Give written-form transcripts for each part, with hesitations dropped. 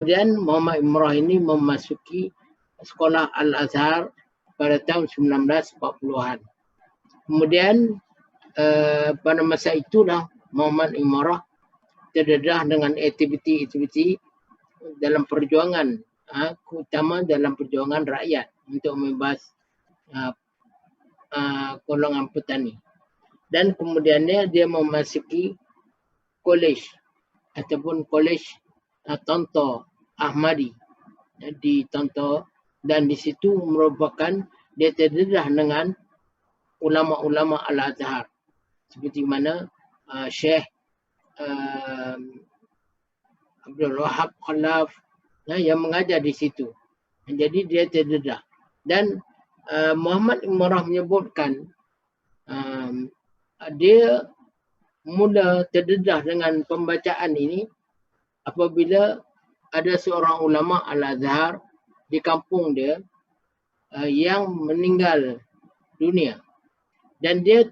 Kemudian Muhammad Imrah ini memasuki sekolah Al-Azhar pada tahun 1940-an. Kemudian pada masa itulah Muhammad Imrah terdedah dengan aktiviti-aktiviti dalam perjuangan, terutama dalam perjuangan rakyat untuk membebas golongan petani. Dan kemudiannya dia memasuki kolej ataupun kolej Tonto Ahmadi di Tonto, dan di situ merupakan dia terdedah dengan ulama-ulama Al-Azhar seperti mana Syekh Abdul Wahab Khalaf yang mengajar di situ. Jadi dia terdedah. Dan Muhammad Imrah menyebutkan dia mula terdedah dengan pembacaan ini apabila ada seorang ulama Al-Azhar di kampung dia yang meninggal dunia. Dan dia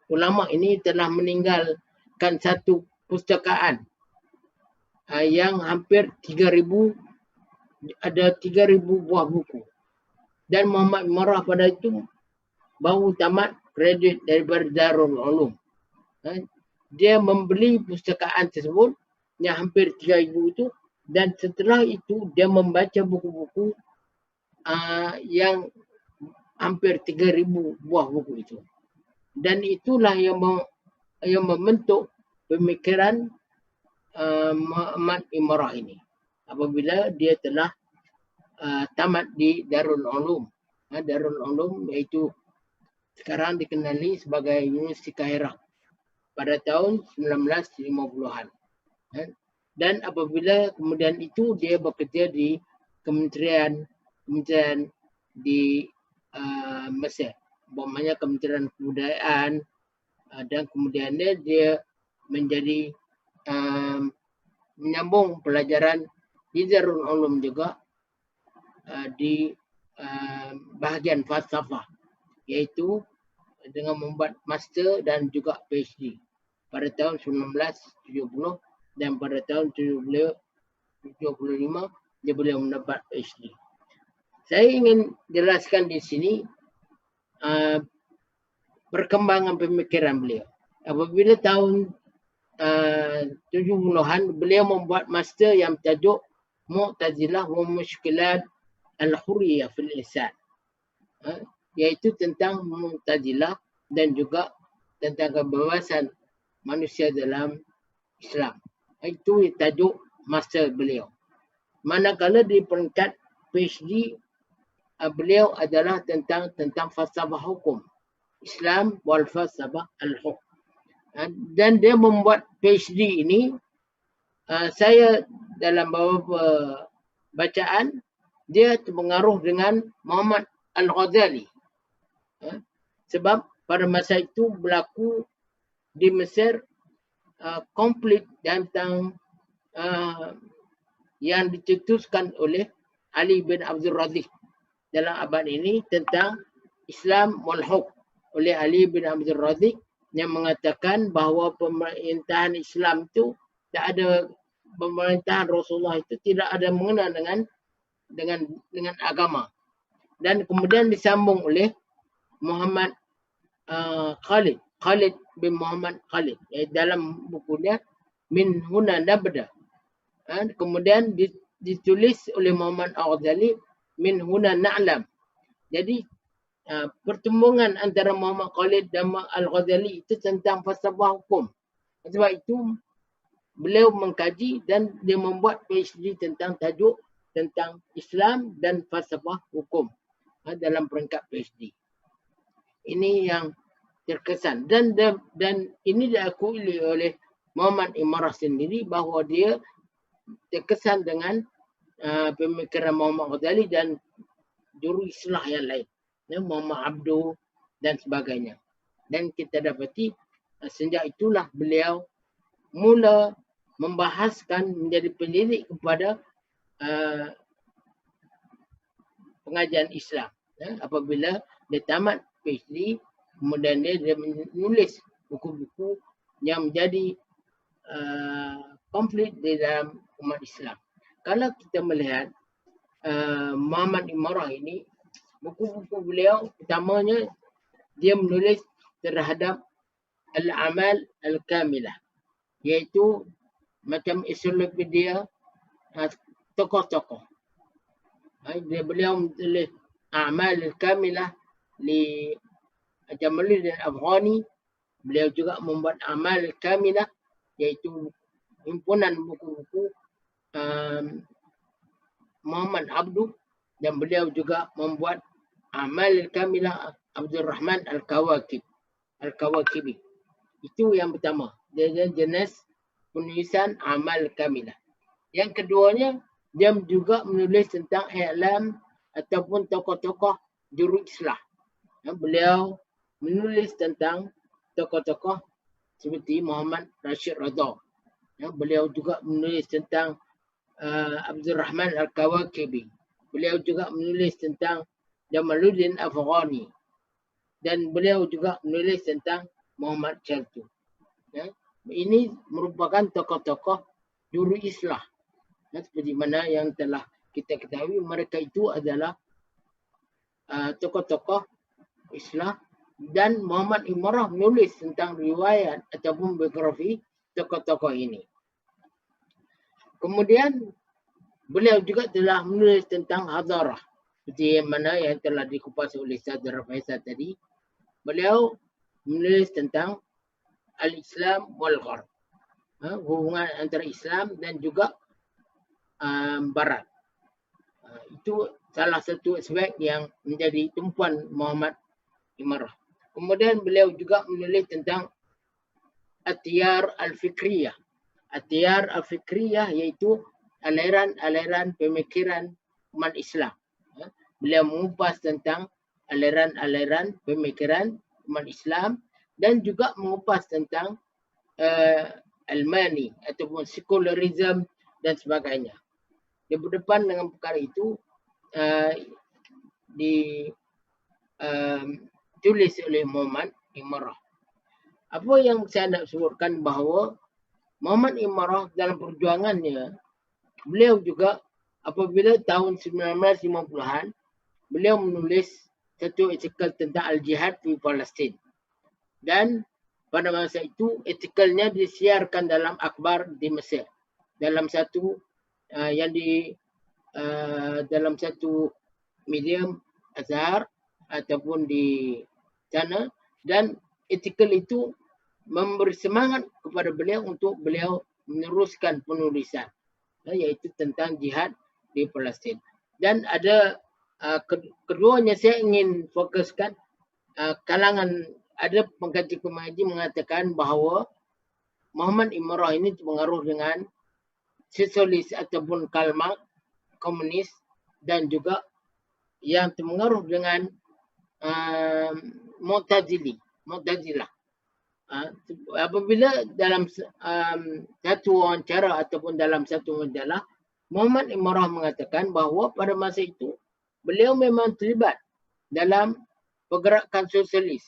ulama ini telah meninggalkan satu pustakaan yang hampir 3,000, ada 3,000 buah buku. Dan Muhammad Imrah pada itu baru tamat graduate daripada Darul Ulum. Dia membeli pustakaan tersebut yang hampir 3,000 itu, dan setelah itu dia membaca buku-buku yang hampir 3,000 buah buku itu. Dan itulah yang membentuk pemikiran Muhammad Imrah ini apabila dia telah tamat di Darul Ulum. Darul Ulum iaitu sekarang dikenali sebagai Universiti Kairah pada tahun 1950-an. Dan apabila kemudian itu dia bekerja di kementerian di Mesir, umpamanya Kementerian Kebudayaan, dan kemudiannya dia menjadi menyambung pelajaran di Darul Ulum juga di bahagian falsafah, iaitu dengan membuat master dan juga PhD pada tahun 1970, dan pada tahun 1975 dia boleh mendapat PhD. Saya ingin jelaskan di sini perkembangan pemikiran beliau. Apabila tahun 70-an beliau membuat master yang tajuk Mu'tazilah wa Mushkilat Al-Hurriyah fil Insan, iaitu tentang Mu'tazilah dan juga tentang kebebasan manusia dalam Islam. Itu tajuk master beliau. Manakala di peringkat PhD beliau adalah tentang falsafah hukum Islam wal falsafah al-hukm. Dan dia membuat PhD ini, saya dalam beberapa bacaan dia terpengaruh dengan Muhammad Al-Ghazali, sebab pada masa itu berlaku di Mesir konflik tentang yang dicetuskan oleh Ali bin Abdul Razik dalam abad ini tentang Islam wal hukm oleh Ali bin Abdul Razik, yang mengatakan bahawa pemerintahan Islam itu tak ada, pemerintahan Rasulullah itu tidak ada mengenal dengan agama. Dan kemudian disambung oleh Muhammad Khalid bin Muhammad Khalid dalam bukunya Min Huna Nabda. Kemudian ditulis oleh Muhammad Al-Ghazali Min Huna Na'lam. Jadi pertemuan antara Muhammad Khalid dan Al-Ghazali itu tentang falsafah hukum. Sebab itu beliau mengkaji dan dia membuat PhD tentang tajuk tentang Islam dan falsafah hukum dalam peringkat PhD. Ini yang terkesan, dan ini diakui oleh Muhammad Imrah sendiri bahawa dia terkesan dengan pemikiran Muhammad Ghazali dan juru islah yang lain, Muhammad Abduh dan sebagainya. Dan kita dapati sejak itulah beliau mula membahaskan menjadi pendidik kepada pengajian Islam. Apabila dia tamat PhD, kemudian dia menulis buku-buku yang menjadi konflik di dalam umat Islam. kalau kita melihat Muhammad Imarah ini, buku-buku beliau pertamanya dia menulis terhadap al-amal al-kamilah, iaitu macam ensiklopedia tokoh-tokoh. Beliau menulis amal al-kamilah li Jamaluddin Afghani. Beliau juga membuat amal al-kamilah, iaitu himpunan buku-buku Muhammad Abduh, dan beliau juga membuat amal al-kamilah Abdul Rahman Al-Kawakibi. Itu yang pertama. Dia jenis penulisan amal kamilah. Yang keduanya, dia juga menulis tentang i'lam ataupun tokoh-tokoh juru islah. Beliau menulis tentang tokoh-tokoh seperti Muhammad Rashid Radha. Beliau juga menulis tentang Abdul Rahman Al-Kawakibi. Beliau juga menulis tentang Jamaluddin Afghani. Dan beliau juga menulis tentang Muhammad Chertu. Ini merupakan tokoh-tokoh juru islah. Seperti mana yang telah kita ketahui, mereka itu adalah tokoh-tokoh islah. Dan Muhammad Imarah menulis tentang riwayat ataupun biografi tokoh-tokoh ini. Kemudian beliau juga telah menulis tentang hadarah, seperti mana yang telah dikupas oleh Saudara Faisal tadi. Beliau menulis tentang al-Islam wal Gharb, hubungan antara Islam dan juga Barat. Itu salah satu aspek yang menjadi tumpuan Muhammad Imarah. Kemudian beliau juga menulis tentang At-Tiyar Al-Fikriyah. At-Tiyar Al-Fikriyah iaitu aliran-aliran pemikiran umat Islam. Beliau mengupas tentang aliran-aliran pemikiran umat Islam dan juga mengupas tentang Almani ataupun sekularisme dan sebagainya. Dia berdepan dengan perkara itu ditulis oleh Muhammad Imarah. Apa yang saya nak sebutkan bahawa Muhammad Imarah dalam perjuangannya, beliau juga apabila tahun 1950-an, beliau menulis satu artikel tentang al-jihad di Palestin. Dan pada masa itu artikelnya disiarkan dalam akhbar di Mesir. Dalam satu dalam satu medium Azhar ataupun di sana, dan artikel itu memberi semangat kepada beliau untuk beliau meneruskan penulisan, iaitu tentang jihad di Palestin. Dan ada keduanya saya ingin fokuskan kalangan, ada pengkaji-pengkaji mengatakan bahawa Muhammad Imarah ini terpengaruh dengan sosialis ataupun Karl Marx, komunis, dan juga yang terpengaruh dengan Mu'tazilah. Apabila dalam satu wawancara ataupun dalam satu majalah, Muhammad Imarah mengatakan bahawa pada masa itu beliau memang terlibat dalam pergerakan sosialis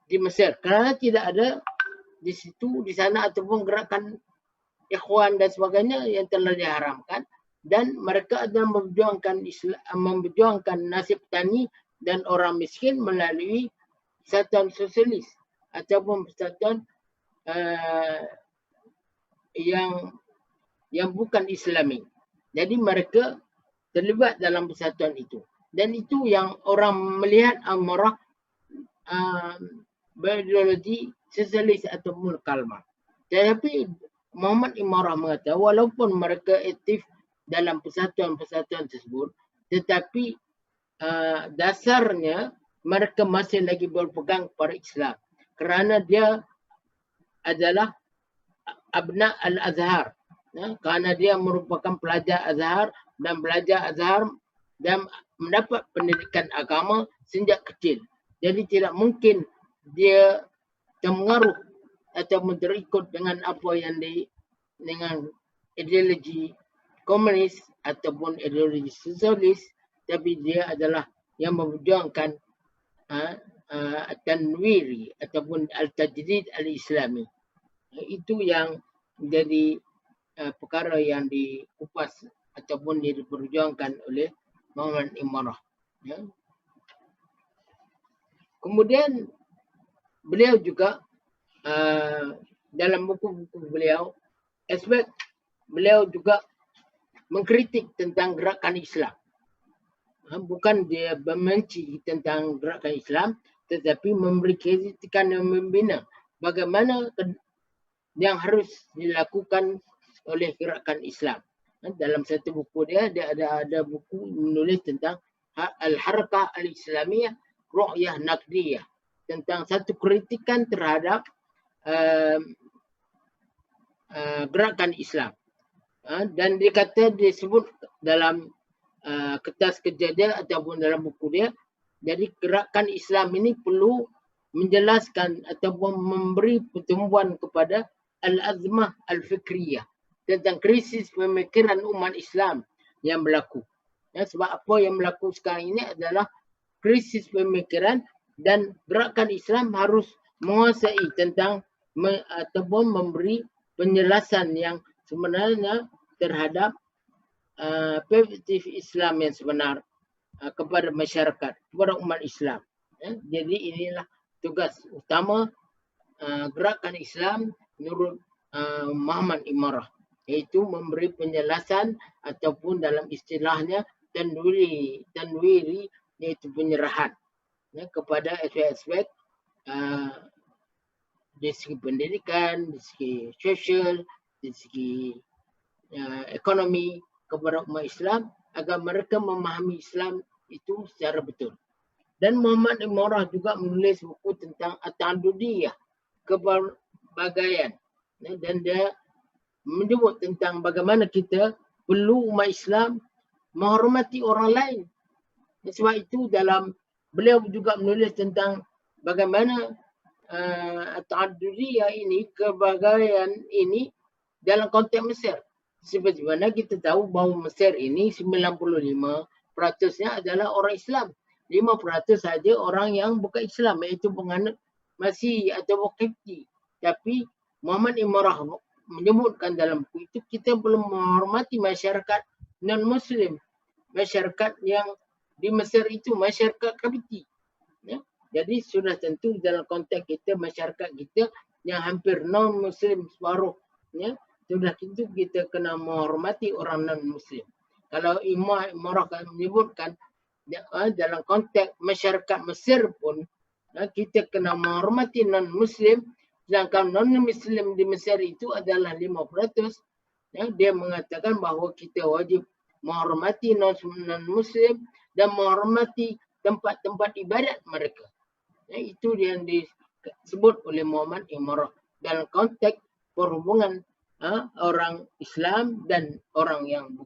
di Mesir, kerana tidak ada di situ, di sana ataupun gerakan ikhwan dan sebagainya yang telah diharamkan, dan mereka adalah memperjuangkan nasib petani dan orang miskin melalui persatuan sosialis ataupun persatuan yang bukan Islami. Jadi mereka terlibat dalam persatuan itu, dan itu yang orang melihat Imarah berideologi sosialis ataupun Karl Marx. Tetapi Muhammad Imarah mengatakan walaupun mereka aktif dalam persatuan-persatuan tersebut, tetapi dasarnya mereka masih lagi berpegang kepada Islam, kerana dia adalah abna al-Azhar, kerana dia merupakan pelajar Azhar dan belajar Azhar dan mendapat pendidikan agama sejak kecil. Jadi tidak mungkin dia terpengaruh atau terikut dengan apa yang dengan ideologi komunis ataupun ideologi sosialis, tapi dia adalah yang memperjuangkan tanwiri ataupun al-tajdid al-islami. Itu yang menjadi perkara yang dikupas ataupun diperjuangkan oleh Muhammad Imarah. Ya. Kemudian beliau juga dalam buku-buku beliau, aspek beliau juga mengkritik tentang gerakan Islam. Bukan dia membenci tentang gerakan Islam, tetapi memberi kritikan yang membina bagaimana yang harus dilakukan oleh gerakan Islam. Dalam satu buku dia ada buku menulis tentang Al-Harakah Al-Islamiyah Ru'yah Naqdiyah, tentang satu kritikan terhadap gerakan Islam. Dan disebut dalam kertas kerja dia ataupun dalam buku dia, jadi gerakan Islam ini perlu menjelaskan ataupun memberi pertumbuhan kepada al-azmah al-fikriyah, tentang krisis pemikiran umat Islam yang berlaku. Ya, sebab apa yang berlaku sekarang ini adalah krisis pemikiran, dan gerakan Islam harus menguasai tentang ataupun memberi penjelasan yang sebenarnya terhadap perspektif Islam yang sebenar kepada masyarakat, kepada umat Islam. Ya, jadi inilah tugas utama gerakan Islam menurut Muhammad Imarah, iaitu memberi penjelasan ataupun dalam istilahnya tanwiri, iaitu penyerahan ya, kepada aspek-aspek dari segi pendidikan, dari segi sosial, dari segi ekonomi kepada umat Islam, agar mereka memahami Islam itu secara betul. Dan Muhammad Imarah juga menulis buku tentang at-ta'addudiyah, kepelbagaian, dan dia menyebut tentang bagaimana kita perlu umat Islam menghormati orang lain. Sebab itu dalam beliau juga menulis tentang bagaimana at-ta'addudiyah ini, kepelbagaian ini dalam konteks Mesir. Seperti mana kita tahu bahawa Mesir ini 95%-nya adalah orang Islam. 5% saja orang yang bukan Islam, iaitu penganut Masih atau Qibti. Tapi Muhammad Imarah menyebutkan dalam buku itu, kita belum menghormati masyarakat non-Muslim. Masyarakat yang di Mesir itu masyarakat Qibti. Ya? Jadi sudah tentu dalam konteks kita, masyarakat kita yang hampir non-Muslim separuh, ya, sudah tentu kita kena menghormati orang non-Muslim. Kalau Imarah menyebutkan dalam konteks masyarakat Mesir pun, kita kena menghormati non-Muslim, sedangkan non-Muslim di Mesir itu adalah 5%. Dia mengatakan bahawa kita wajib menghormati non-Muslim dan menghormati tempat-tempat ibadat mereka. Itu yang disebut oleh Muhammad Imarah dalam konteks perhubungan orang Islam dan orang yang